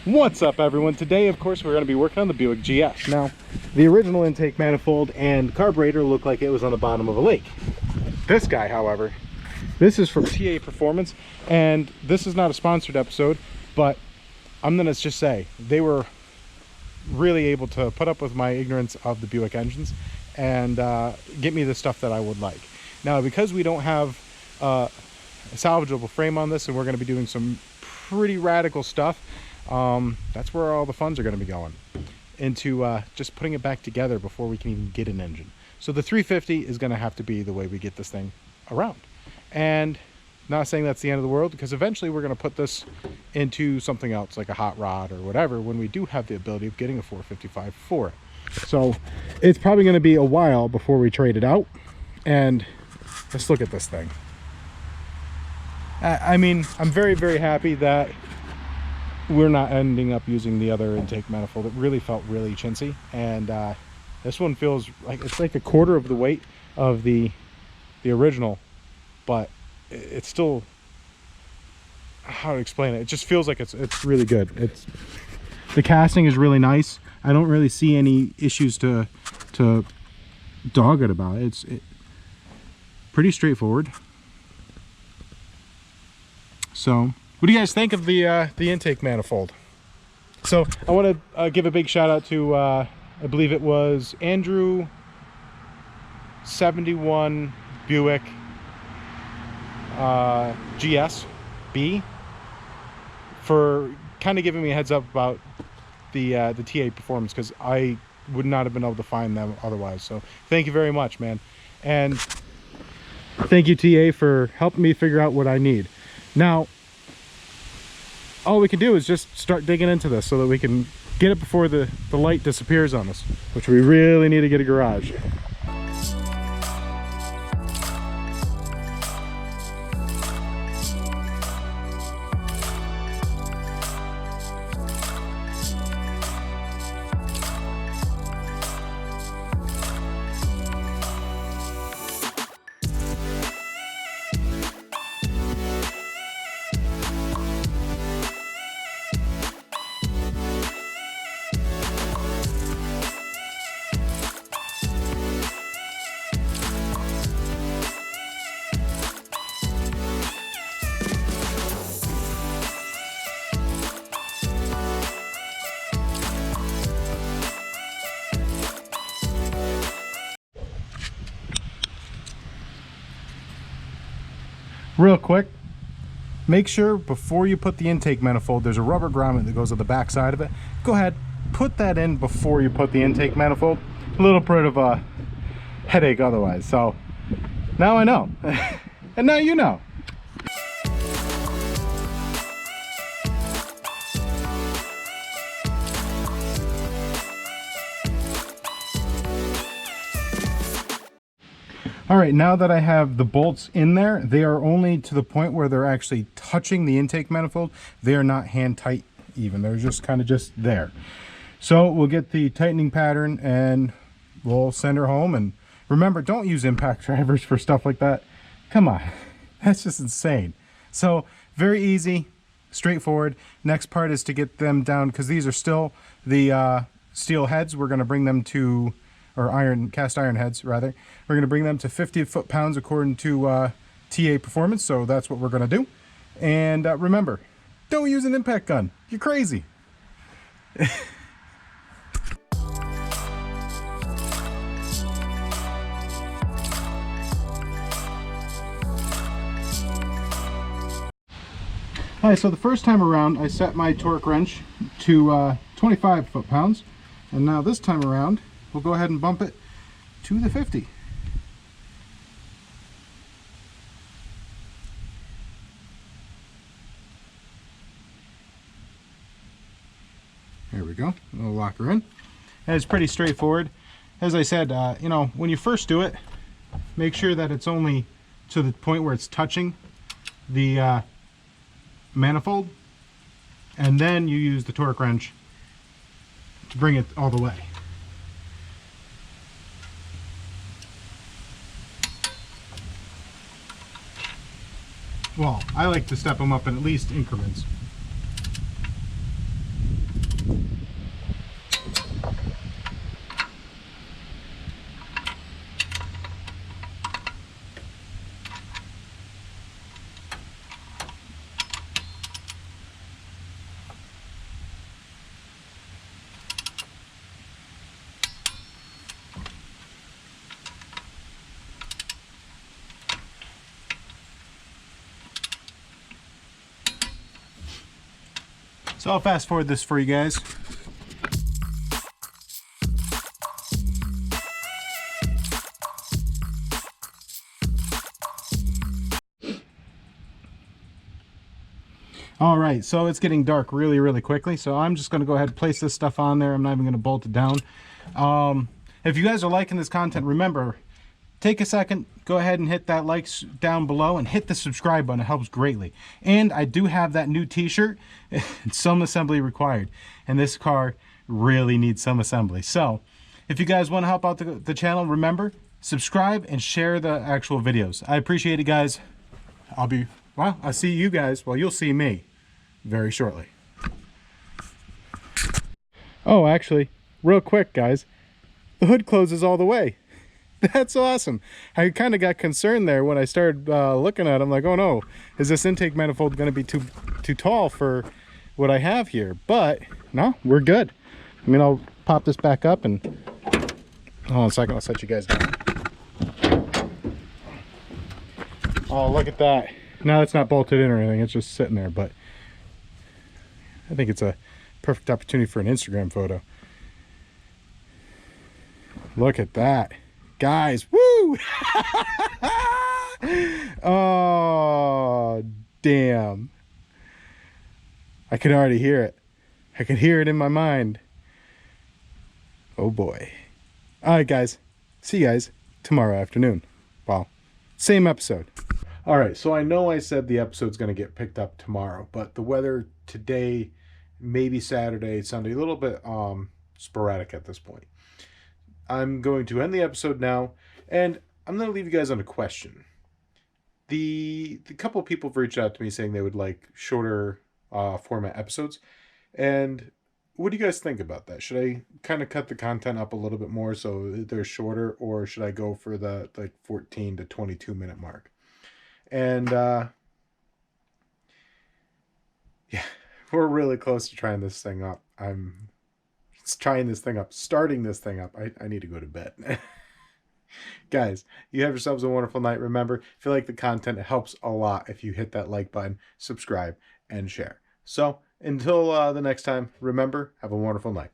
What's up, everyone? Today, of course, we're going to be working on the Buick GS. Now, the original intake manifold and carburetor looked like it was on the bottom of a lake. This guy, however, this is from TA Performance, and this is not a sponsored episode, but I'm going to just say they were really able to put up with my ignorance of the Buick engines and get me the stuff that I would like. Now, because we don't have a salvageable frame on this, and we're going to be doing some pretty radical stuff, that's where all the funds are going to be going into just putting it back together before we can even get an engine. So the 350 is going to have to be the way we get this thing around. And not saying that's the end of the world, because eventually we're going to put this into something else like a hot rod or whatever when we do have the ability of getting a 455 for it. So it's probably going to be a while before we trade it out. And let's look at this thing. I mean, I'm very, very happy that we're not ending up using the other intake manifold. It really felt really chintzy, and this one feels like it's like a quarter of the weight of the original, but it's still, how to explain it, it just feels like it's really good. The casting is really nice. I don't really see any issues to dog it about. It's pretty straightforward. So what do you guys think of the intake manifold? So I want to give a big shout out to I believe it was Andrew 71 Buick GSB for kind of giving me a heads up about the TA Performance, because I would not have been able to find them otherwise. So thank you very much, man, and thank you, TA, for helping me figure out what I need. Now, all we can do is just start digging into this so that we can get it before the light disappears on us, which we really need to get a garage. Real quick, make sure before you put the intake manifold, there's a rubber grommet that goes on the back side of it. Go ahead, put that in before you put the intake manifold. A little bit of a headache otherwise. So now I know. And now you know. All right, now that I have the bolts in there, they are only to the point where they're actually touching the intake manifold. They are not hand tight even. They're just kind of just there. So we'll get the tightening pattern and we'll send her home. And remember, don't use impact drivers for stuff like that. Come on, that's just insane. So very easy, straightforward. Next part is to get them down, because these are still the steel heads. We're gonna bring them to, or cast iron heads rather. We're going to bring them to 50 foot-pounds according to TA Performance, so that's what we're going to do. And remember, don't use an impact gun. You're crazy. Alright, so the first time around I set my torque wrench to 25 foot-pounds, and now this time around we'll go ahead and bump it to the 50. There we go. We'll lock her in. And it's pretty straightforward. As I said, you know, when you first do it, make sure that it's only to the point where it's touching the manifold, and then you use the torque wrench to bring it all the way. Well, I like to step them up in at least increments. So I'll fast forward this for you guys. All right, so it's getting dark really, really quickly. So I'm just gonna go ahead and place this stuff on there. I'm not even gonna bolt it down. If you guys are liking this content, remember, take a second, go ahead and hit that like down below and hit the subscribe button. It helps greatly. And I do have that new t-shirt, some assembly required. And this car really needs some assembly. So if you guys want to help out the channel, remember, subscribe and share the actual videos. I appreciate it, guys. I'll see you guys, well, you'll see me very shortly. Oh, actually, real quick, guys, the hood closes all the way. That's awesome. I kind of got concerned there when I started looking at it. I'm like, oh no, is this intake manifold going to be too tall for what I have here? But no, we're good. I mean, I'll pop this back up and hold on a second, I'll set you guys down. Oh, look at that. Now it's not bolted in or anything, it's just sitting there, but I think it's a perfect opportunity for an Instagram photo. Look at that. Guys, woo! Oh, damn. I can already hear it. I can hear it in my mind. Oh boy. All right, guys. See you guys tomorrow afternoon. Well, same episode. All right, so I know I said the episode's going to get picked up tomorrow, but the weather today, maybe Saturday, Sunday, a little bit sporadic at this point. I'm going to end the episode now, and I'm going to leave you guys on a question. The couple of people have reached out to me saying they would like shorter format episodes, and what do you guys think about that? Should I kind of cut the content up a little bit more so they're shorter, or should I go for the like 14 to 22 minute mark? And yeah, we're really close to trying this thing up. I'm starting this thing up. I need to go to bed. Guys, you have yourselves a wonderful night. Remember, if you like the content, it helps a lot if you hit that like button, subscribe, and share. So until the next time, remember, have a wonderful night.